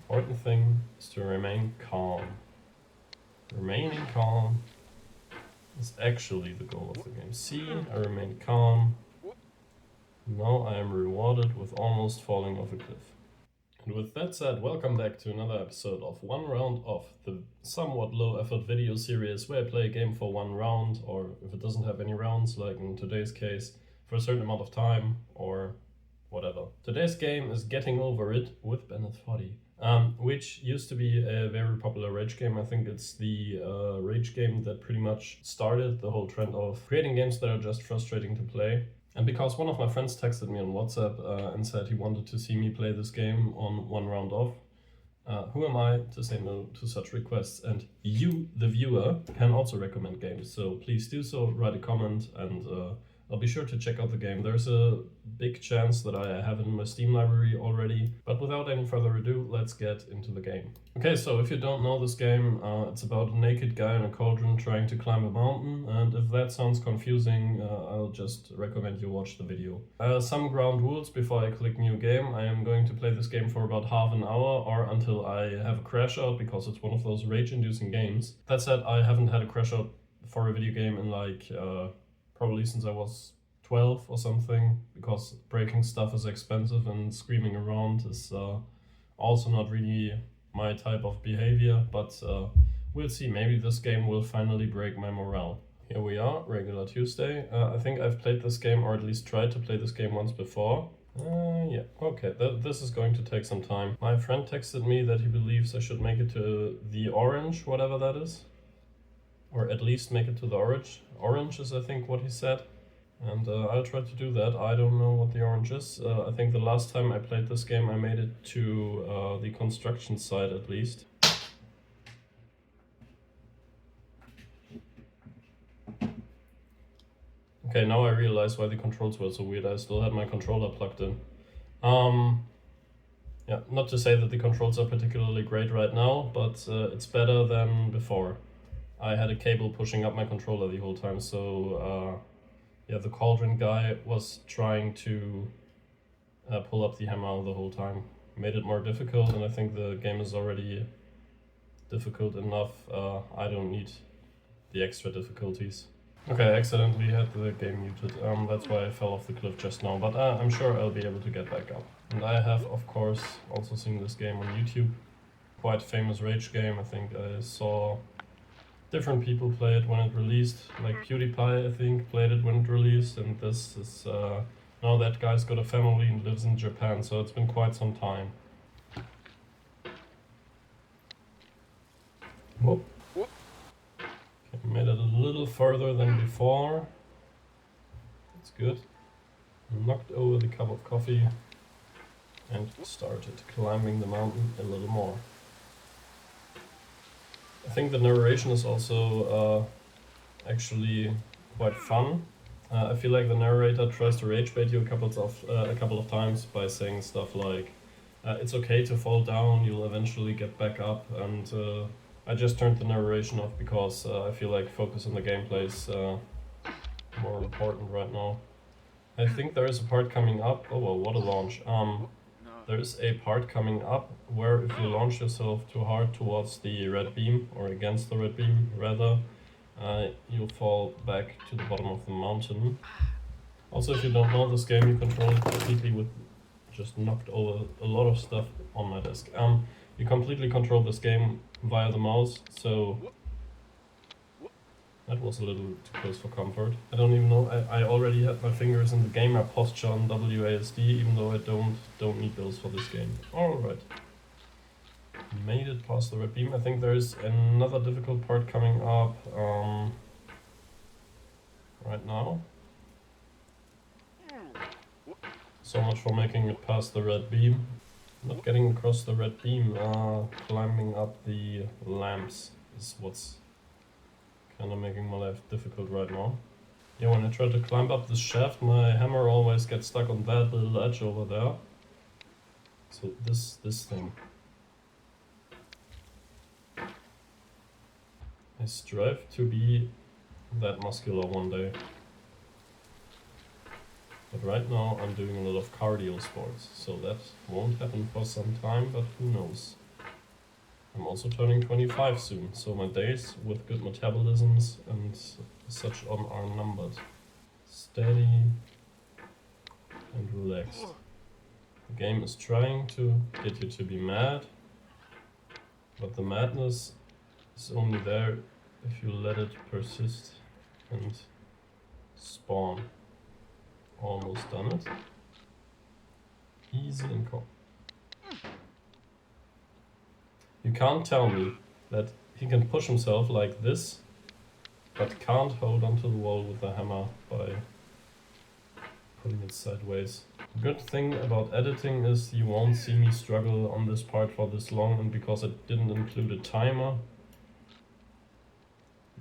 important thing is to remain calm. Remaining calm is actually the goal of the game. See, I remain calm. Now I am rewarded with almost falling off a cliff. And with that said, welcome back to another episode of One Round Off, the somewhat low effort video series where I play a game for one round, or if it doesn't have any rounds, like in today's case, for a certain amount of time, or whatever. Today's game is Getting Over It with Bennett 40. Which used to be a very popular rage game. I think it's the rage game that pretty much started the whole trend of creating games that are just frustrating to play. And because one of my friends texted me on WhatsApp and said he wanted to see me play this game on One Round Off, who am I to say no to such requests? And you, the viewer, can also recommend games. So please do so, write a comment, and I'll be sure to check out the game. There's a big chance that I have it in my Steam library already, but without any further ado, let's get into the game. Okay, so if you don't know this game, it's about a naked guy in a cauldron trying to climb a mountain, and if that sounds confusing, I'll just recommend you watch the video. Some ground rules before I click new game. I am going to play this game for about half an hour or until I have a crash out, because it's one of those rage-inducing games. That said, I haven't had a crash out for a video game in like probably since I was 12 or something, because breaking stuff is expensive and screaming around is also not really my type of behavior, but we'll see. Maybe this game will finally break my morale. Here we are, regular Tuesday. I think I've played this game, or at least tried to play this game once before. Yeah, okay, this is going to take some time. My friend texted me that he believes I should make it to the orange, whatever that is. Or at least make it to the orange. Orange is, I think, what he said. And I'll try to do that. I don't know what the orange is. I think the last time I played this game, I made it to the construction site at least. Okay, now I realize why the controls were so weird. I still had my controller plugged in. Yeah, not to say that the controls are particularly great right now, but it's better than before. I had a cable pushing up my controller the whole time, so yeah, the cauldron guy was trying to pull up the hammer the whole time. Made it more difficult, and I think the game is already difficult enough. I don't need the extra difficulties. Okay, I accidentally had the game muted. That's why I fell off the cliff just now, but I'm sure I'll be able to get back up. And I have, of course, also seen this game on YouTube. Quite famous rage game. I think I saw different people play it when it released, like PewDiePie, I think, played it when it released, and this is, now that guy's got a family and lives in Japan, so it's been quite some time. Whoop. Okay, made it a little further than before. That's good. Knocked over the cup of coffee and started climbing the mountain a little more. I think the narration is also actually quite fun. I feel like the narrator tries to rage bait you a couple of times by saying stuff like, it's okay to fall down, you'll eventually get back up, and I just turned the narration off because I feel like focus on the gameplay is more important right now. I think there is a part coming up. Oh well, what a launch. There is a part coming up where if you launch yourself too hard towards the red beam, or against the red beam rather, you'll fall back to the bottom of the mountain. Also, if you don't know this game, you control it completely with... just knocked over a lot of stuff on my desk. You completely control this game via the mouse, so that was a little too close for comfort. I don't even know, I already had my fingers in the gamer posture on WASD, even though I don't need those for this game. Alright. Made it past the red beam. I think there's another difficult part coming up right now. So much for making it past the red beam. Not getting across the red beam, climbing up the lamps is what's kind of making my life difficult right now. Yeah, when I try to climb up this shaft, my hammer always gets stuck on that little edge over there. So this thing. I strive to be that muscular one day. But right now I'm doing a lot of cardio sports, so that won't happen for some time, but who knows. I'm also turning 25 soon, so my days with good metabolisms and such on are numbered. Steady and relaxed. The game is trying to get you to be mad, but the madness is only there if you let it persist and spawn. Almost done it. Easy and calm. You can't tell me that he can push himself like this, but can't hold onto the wall with the hammer by putting it sideways. The good thing about editing is you won't see me struggle on this part for this long, and because it didn't include a timer,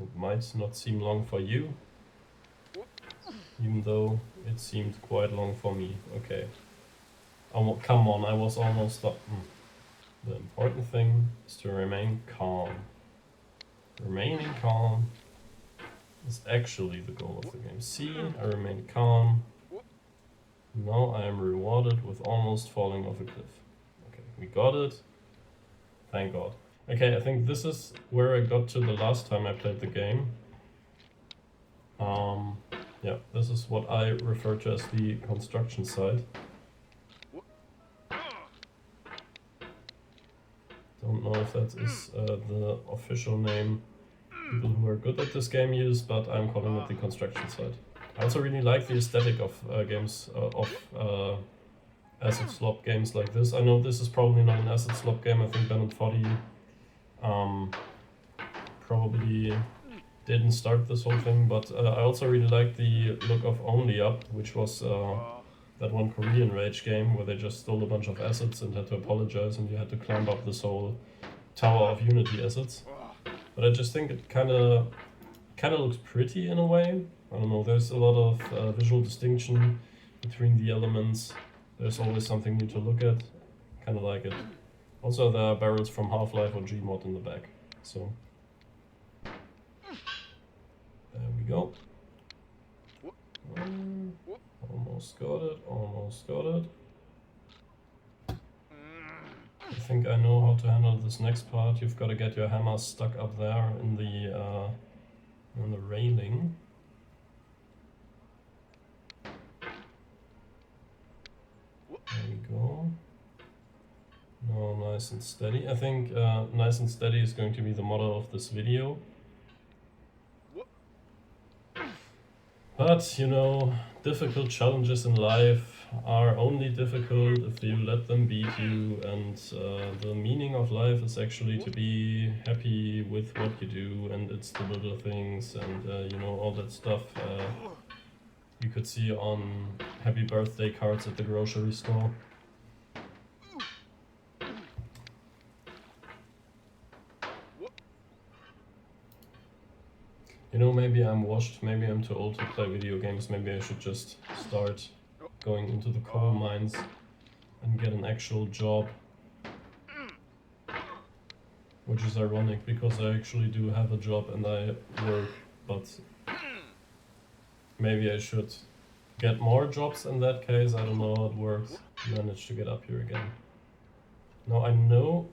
it might not seem long for you, even though it seemed quite long for me. Okay. Oh, come on, I was almost up. The important thing is to remain calm. Remaining calm is actually the goal of the game. See, I remain calm. Now I am rewarded with almost falling off a cliff. Okay, we got it. Thank God. Okay, I think this is where I got to the last time I played the game. Yeah, this is what I refer to as the construction site. Don't know if that is the official name people who are good at this game use, but I'm calling it the construction site. I also really like the aesthetic of games asset swap games like this. I know this is probably not an asset swap game. I think Ben and Foddy probably didn't start this whole thing, but I also really like the look of Only Up, which was that one Korean Rage game where they just stole a bunch of assets and had to apologize, and you had to climb up this whole Tower of Unity assets. But I just think it kind of looks pretty in a way. I don't know, there's a lot of visual distinction between the elements. There's always something new to look at. Kind of like it. Also, there are barrels from Half-Life or Gmod in the back. So, there we go. Almost got it, almost got it. I think I know how to handle this next part. You've got to get your hammer stuck up there in the railing. There we go. Now nice and steady. I think nice and steady is going to be the motto of this video. But, you know, difficult challenges in life are only difficult if you let them beat you, and the meaning of life is actually to be happy with what you do, and it's the little things, and you know, all that stuff you could see on happy birthday cards at the grocery store. You know, maybe I'm washed, maybe I'm too old to play video games, maybe I should just start going into the coal mines and get an actual job. Which is ironic, because I actually do have a job and I work, but maybe I should get more jobs in that case. I don't know how it works. Manage to get up here again. Now I know...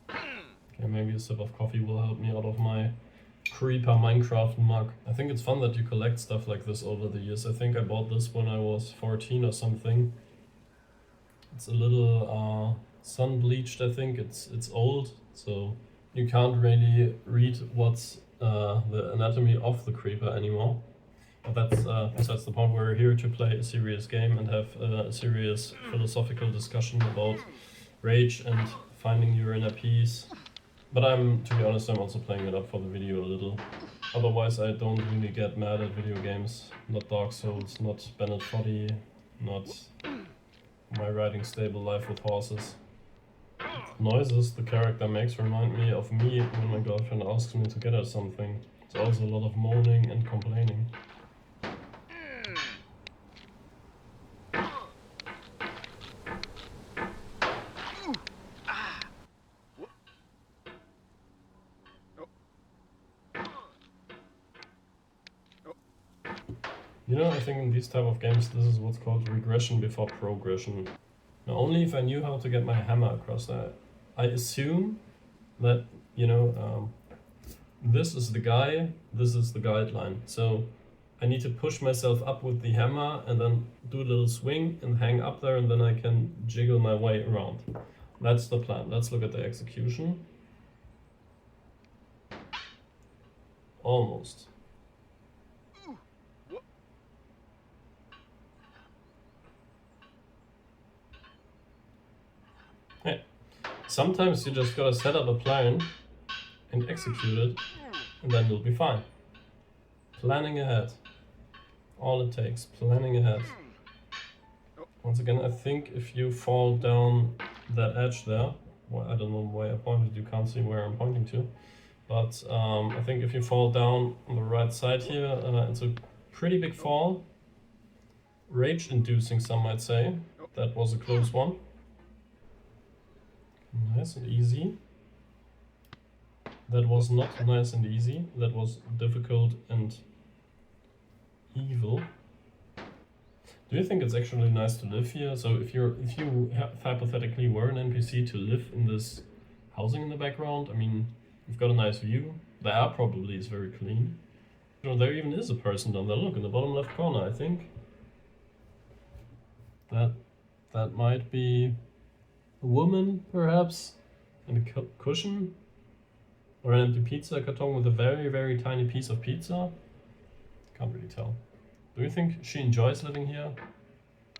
Okay, maybe a sip of coffee will help me out of my creeper Minecraft mug. I think it's fun that you collect stuff like this over the years. I think I bought this when I was 14 or something. It's a little sun bleached, I think. It's old, so you can't really read what's the anatomy of the creeper anymore. But that's besides the point. We're here to play a serious game and have a serious philosophical discussion about rage and finding your inner peace. But to be honest, I'm also playing it up for the video a little. Otherwise, I don't really get mad at video games. Not Dark Souls, not Bennett Foddy, not my riding stable life with horses. Noises the character makes remind me of me when my girlfriend asks me to get her something. It's also a lot of moaning and complaining. You know, I think in these type of games this is what's called regression before progression. Now, only if I knew how to get my hammer across that. I assume that, you know, this is the guy, this is the guideline. So I need to push myself up with the hammer and then do a little swing and hang up there, and then I can jiggle my way around. That's the plan. Let's look at the execution. Almost. Yeah. Sometimes you just gotta set up a plan and execute it, and then you'll be fine. Planning ahead. All it takes, planning ahead. Once again, I think if you fall down that edge there, well, I don't know why I pointed, you can't see where I'm pointing to, but I think if you fall down on the right side here, it's a pretty big fall. Rage-inducing, some might say. That was a close one. Nice and easy. That was not nice and easy. That was difficult and evil. Do you think it's actually nice to live here? So if you hypothetically were an NPC to live in this housing in the background, I mean, you've got a nice view. The air probably is very clean. You know, there even is a person down there. Look in the bottom left corner, I think. That might be a woman, perhaps, and a cushion, or an empty pizza carton with a very, very tiny piece of pizza. Can't really tell. Do you think she enjoys living here?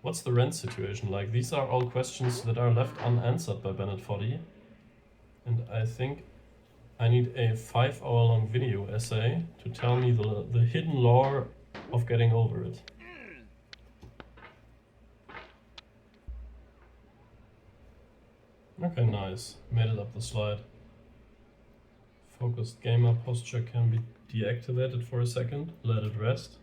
What's the rent situation like? These are all questions that are left unanswered by Bennett Foddy. And I think I need a 5-hour-long video essay to tell me the hidden lore of getting over it. Okay, nice. Made it up the slide. Focused gamer posture can be deactivated for a second. Let it rest.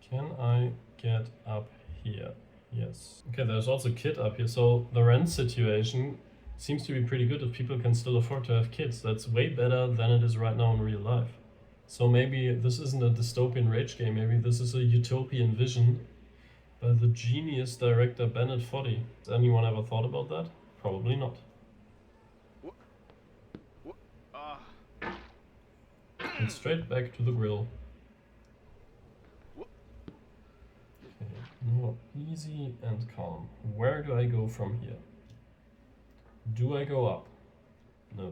Can I get up here? Yes. Okay, there's also kid up here. So the rent situation seems to be pretty good if people can still afford to have kids. That's way better than it is right now in real life. So maybe this isn't a dystopian rage game. Maybe this is a utopian vision by the genius director Bennett Foddy. Has anyone ever thought about that? Probably not. And straight back to the grill. Okay, now easy and calm. Where do I go from here? Do I go up? No.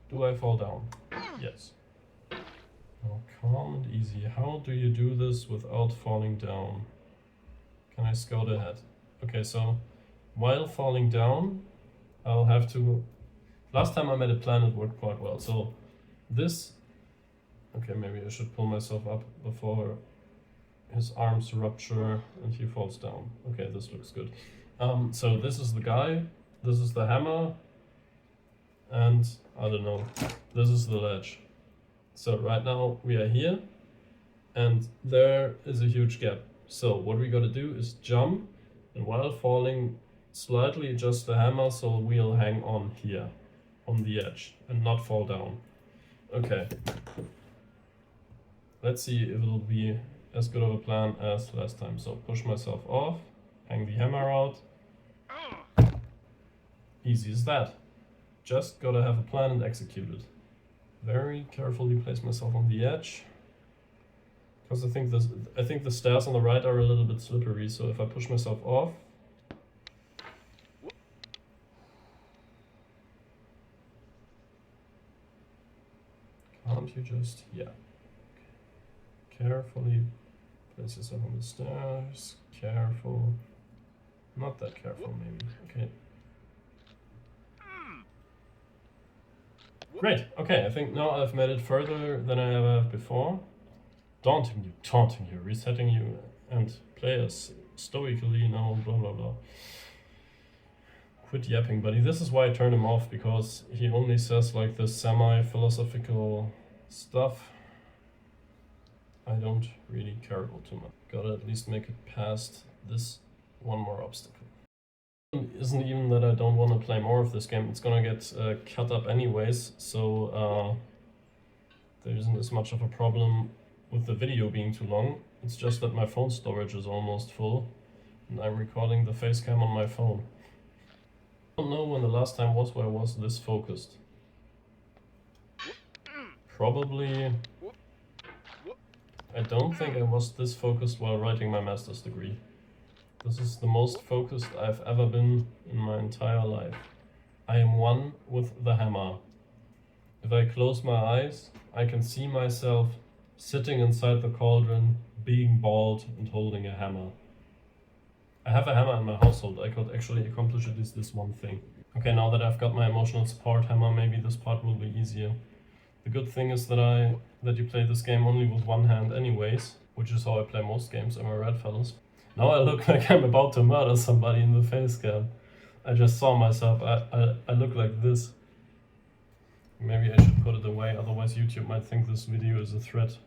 Do I fall down? Yes. Now calm and easy. How do you do this without falling down? Can I scout ahead? Okay, so while falling down, I'll have to... Last time I made a plan, it worked quite well. So this... Okay, maybe I should pull myself up before his arms rupture and he falls down. Okay, this looks good. So this is the guy, this is the hammer, and I don't know, this is the ledge. So right now we are here, and there is a huge gap. So what we gotta do is jump, and while falling, slightly adjust the hammer so we'll hang on here, on the edge, and not fall down. Okay. Let's see if it'll be as good of a plan as last time. So push myself off, hang the hammer out. Easy as that. Just gotta have a plan and execute it. Very carefully place myself on the edge. Because I think the stairs on the right are a little bit slippery, so if I push myself off. Can't you just, yeah. Carefully place yourself on the stairs. Careful. Not that careful, maybe. Okay. Great. Okay, I think now I've made it further than I ever have before. Taunting you, resetting you, and play as stoically now, blah blah blah. Quit yapping, buddy. This is why I turned him off, because he only says like this semi-philosophical stuff. I don't really care about too much. Gotta at least make it past this one more obstacle. It isn't even that I don't want to play more of this game. It's gonna get cut up anyways, so there isn't as much of a problem with the video being too long. It's just that my phone storage is almost full, and I'm recording the face cam on my phone. I don't know when the last time was where I was this focused. Probably... I don't think I was this focused while writing my master's degree. This is the most focused I've ever been in my entire life. I am one with the hammer. If I close my eyes, I can see myself sitting inside the cauldron, being bald and holding a hammer. I have a hammer in my household. I could actually accomplish at least this one thing. Okay, now that I've got my emotional support hammer, maybe this part will be easier. The good thing is that you play this game only with one hand anyways, which is how I play most games, am I right, fellas? Now I look like I'm about to murder somebody in the face cam. I just saw myself. I look like this. Maybe I should put it away, otherwise YouTube might think this video is a threat.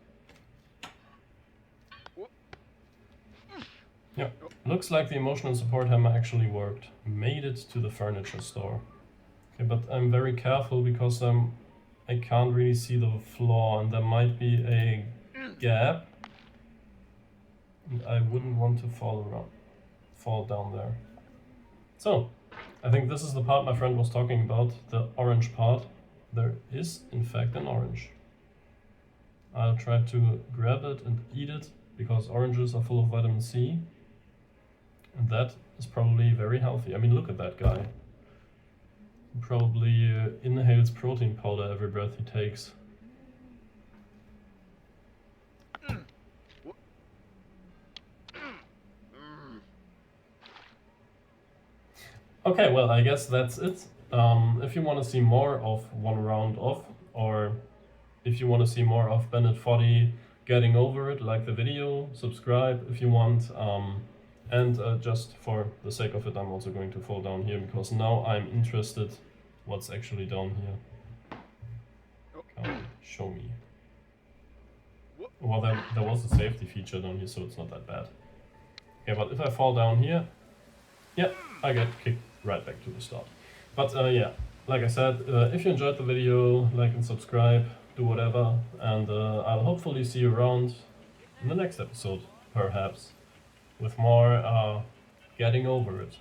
Yeah, looks like the emotional support hammer actually worked. Made it to the furniture store. Okay, but I'm very careful because I can't really see the floor and there might be a gap. And I wouldn't want to fall down there. So, I think this is the part my friend was talking about, the orange part. There is, in fact, an orange. I'll try to grab it and eat it, because oranges are full of vitamin C. And that is probably very healthy. I mean, look at that guy. He probably inhales protein powder every breath he takes. Okay, well, I guess that's it. If you want to see more of One Round Off, or if you want to see more of Bennett Foddy getting over it, like the video, subscribe if you want. And just for the sake of it, I'm also going to fall down here, because now I'm interested what's actually down here. Come on, show me. Well, there was a safety feature down here, so it's not that bad. Okay, but if I fall down here, yeah, I get kicked right back to the start. But yeah, like I said, if you enjoyed the video, like and subscribe, do whatever, and I'll hopefully see you around in the next episode, perhaps, with more getting over it.